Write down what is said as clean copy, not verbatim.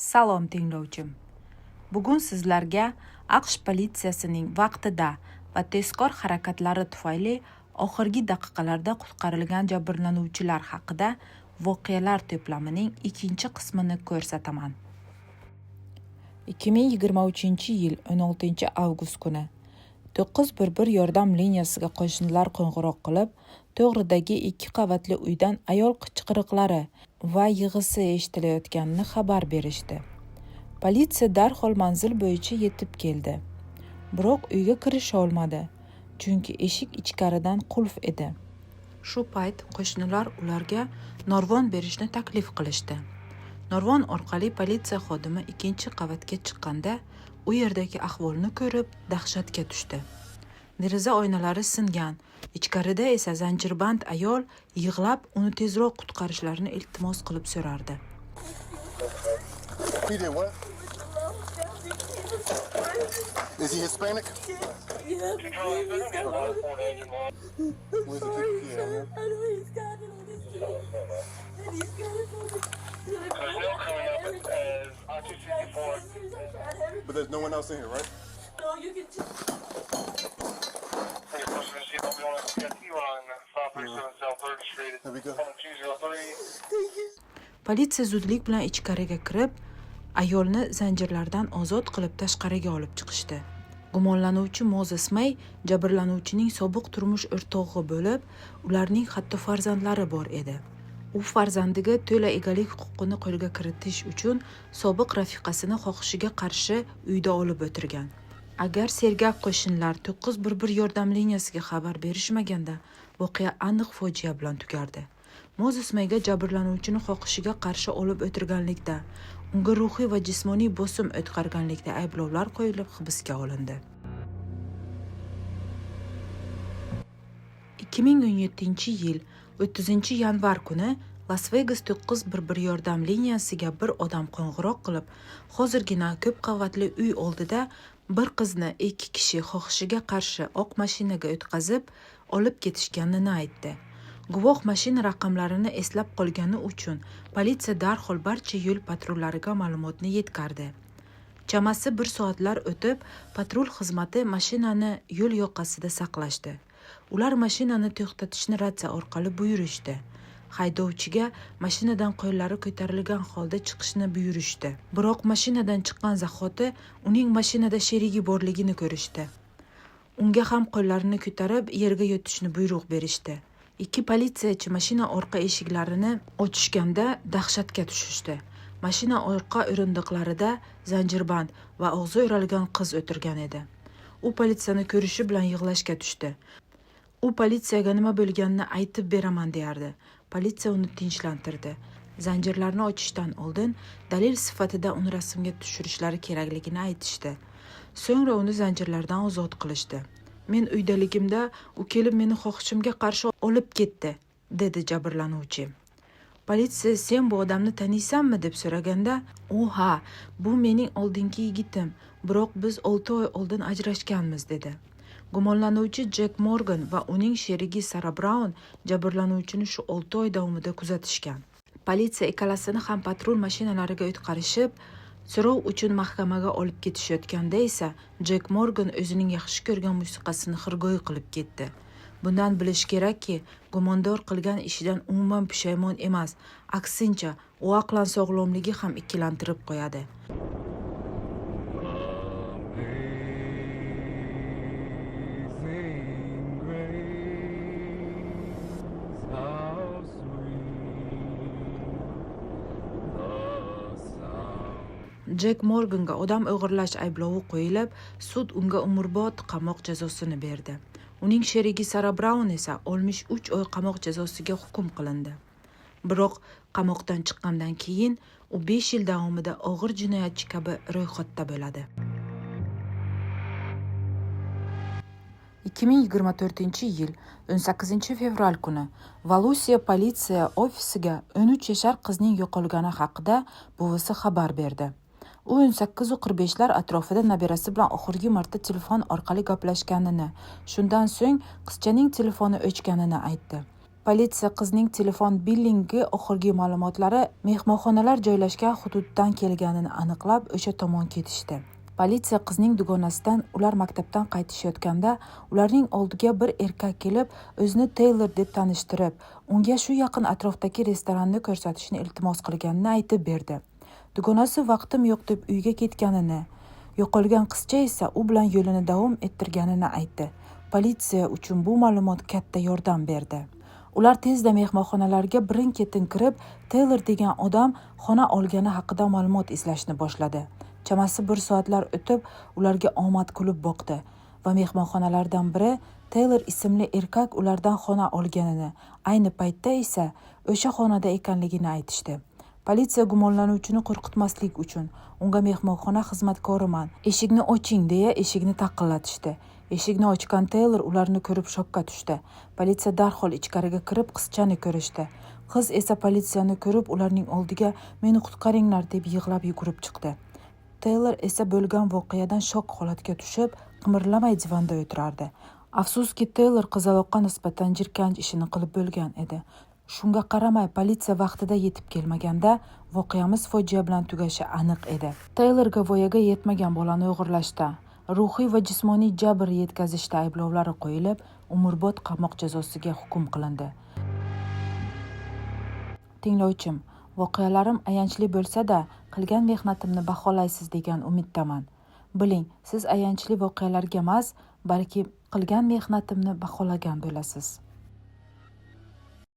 Salom tinglovchim. Bugun sizlarga AQSh politsiyasining vaqtida va tezkor harakatlari tufayli oxirgi daqiqalarda qutqarilgan jabrlanuvchilar haqida voqealar to'plamining ikkinchi qismini ko'rsataman. 2023-yil 16-avgust kuni 911 yordam liniyasiga qo'shnilar qo'ng'iroq qilib, to'g'ridagi 2 qavatli uydan ayol qichqiriqlari va yig'isi eshitilayotganini xabar berishdi. Politsiya darhol manzil bo'yicha yetib keldi. Biroq uyga kirisha olmadi, chunki eshik ichkaridan qulf edi. Shu payt qo'shnilar ularga narvon berishni taklif qilishdi. Narvon orqali politsiya xodimi 2-qavatga chiqqanda, u yerdagi ahvolni ko'rib, dahshatga tushdi. Deraza oynalari singan, ichkarida esa zanjirband ayol yig'lab, uni tezroq qutqarishlarini iltimos qilib so'rardi. Is he Hispanic? Yeah, but please, he's got all this. Where's the Sorry, kid? sir. I know he's got it on his feet. And he's got it on his But there's no one else in here, right? No, you can just... There we go. Politsiya zudlik bilan ichkariga kirib, ayolni zanjirlardan ozod qilib tashqariga olib chiqishdi. Gumonlanuvchi Mozes May jabrlanuvchining sobiq turmush o'rtog'i bo'lib, ularning hatto farzandlari bor edi. U farzandiga to'la egalik huquqini qo'lga kiritish uchun sobiq rafiqasini xohishiga qarshi uyda olib o'tirgan. Agar sergak qo'shinlar 911 yordam liniyasiga xabar berishmaganda, voqea aniq fojia bilan tugardi. Mozes Mayga jabrlanuvchini xohishiga qarshi olib o'tirganlikda, unga ruhiy va jismoniy bosim o'tkazganlikda ayblovlar qo'yilib hibsga olindi. 2017-yil 30-yanvar kuni Las Vegas 911 yordam liniyasiga bir odam qo'ng'iroq qilib, hozirgina ko'p qavatli uy oldida bir qizni 2 kishi xohishiga qarshi oq mashinaga o'tkazib, olib ketishganini aytdi. Guvoh mashina raqamlarini eslab qolgani uchun politsiya darhol barcha yo'l patrullariga ma'lumotni yetkazdi. Chamasi 1 soatlar o'tib, patrul xizmati mashinani yo'l yoqasida saqlashdi. Ular mashinani to'xtatishni ratsiya orqali buyurishdi. Haydovchiga mashinadan qo'llari ko'tarilgan holda chiqishni buyurishdi. Biroq mashinadan chiqqan zahoti uning mashinada sherigi borligini ko'rishdi. Unga ham qo'llarini ko'tarib yerga yotishni buyruq berishdi. 2 politsiyachi mashina orqa eshiklarini ochishganda dahshatga tushishdi. Mashina orqa o'rindiqlarida zanjirband va og'zi o'ralgan qiz o'tirgan edi. U politsiyani ko'rishi bilan yig'lashga tushdi. U politsiyaga nima bo'lganini aytib beraman deyardi. Politsiya uni tinchlantirdi. Zanjirlarni ochishdan oldin dalil sifatida uni rasmga tushirishlari kerakligini aytishdi. So'ngra uni zanjirlardan ozod qilishdi. Men uydaligimda u kelib meni xohishimga qarshi olib ketdi, dedi jabrlanuvchi. Politsiya sen bu odamni taniysanmi deb so'raganda, u ha, bu mening oldingi yigitim, biroq biz 6 oy oldin ajrashganmiz dedi. Gumonlanuvchi Jack Morgan va uning sherigi Sarah Brown jabrlanuvchini shu 6 oy davomida kuzatishgan. Politsiya ikkalasini ham patrul mashinalariga o'tkazishib, so'rov uchun mahkamaga olib ketishayotganda esa Jack Morgan o'zining yaxshi ko'rgan musiqasini xirgoyi qilib ketdi. Bundan bilish kerakki, gumondor qilgan ishidan umuman pushaymon emas, aksincha, u aqlan sog'lomligi ham ikkilantirib qo'yadi. Jack Morganga odam o'g'irlash ayblovi qo'yilib, sud unga umrbod qamoq jazosini berdi. Uning sherigi Sarah Brown esa 63 oy qamoq jazosiga hukm qilindi. Biroq qamoqdan chiqqandan keyin u 5 yil davomida og'ir jinoyatchi kabi ro'yxatda bo'ladi. 2024-yil 18-fevral kuni Valusiya politsiya ofisiga 13 yashar qizning yo'qolgani haqida buvisi xabar berdi. U 18:45lar atrofida nabirasi bilan oxirgi marta telefon orqali gaplashganini, shundan so'ng qizchaning telefoni o'chganini aytdi. Politsiya qizning telefon billingi oxirgi ma'lumotlari mehmonxonalar joylashgan hududdan kelganini aniqlab, o'sha tomon ketishdi. Politsiya qizning dugonasidan ular maktabdan qaytishayotganda ularning oldiga bir erkak kelib, o'zini Taylor deb tanishtirib, unga shu yaqin atrofdagi restoranni ko'rsatishni iltimos qilganini aytib berdi. Dugonasi vaqtim yo'q deb uyga ketganini, yo'qolgan qizcha esa u bilan yo'lini davom ettirganini aytdi. Politsiya uchun bu ma'lumot katta yordam berdi. Ular tezda mehmonxonalarga birin-ketin kirib, Taylor degan odam xona olgani haqida ma'lumot izlashni boshladi. Chamasi 1 soatlar o'tib, ularga omad kulib boqdi va mehmonxonalardan biri Taylor ismli erkak ulardan xona olganini, ayni paytda esa o'sha xonada ekanligini aytishdi. Politsiya gumonlanuvchini qo'rqitmaslik uchun unga mehmonxona xizmatkoriman, eshikni oching deya eshikni taqillatishdi. Eshikni ochgan Taylor ularni ko'rib shokka tushdi. Politsiya darhol ichkariga kirib qizchani ko'rishdi. Qiz esa politsiyani ko'rib ularning oldiga "Meni qutqaringlar" deb yig'lab yugurib chiqdi. Taylor esa bo'lgan voqeadan shok holatga tushib, qimirlamay divanda o'tirardi. Afsuski, Taylor qizaloqqa nisbatan jirkanch ishini qilib bo'lgan edi. Shunga qaramay, politsiya vaqtida yetib kelmaganda voqeamiz fojia bilan tugashi aniq edi. Taylorga voyaga yetmagan bolani o'g'irlashda, ruhiy va jismoniy jabr yetkazishda ayblovlari qo'yilib, umrbod qamoq jazosiga hukm qilindi. Tinglovchim, voqealarim ayanchli bo'lsa-da, qilgan mehnatimni baholaysiz degan umiddaman. Biling, siz ayanchli voqealarga emas, balki qilgan mehnatimni baholagan bo'lasiz.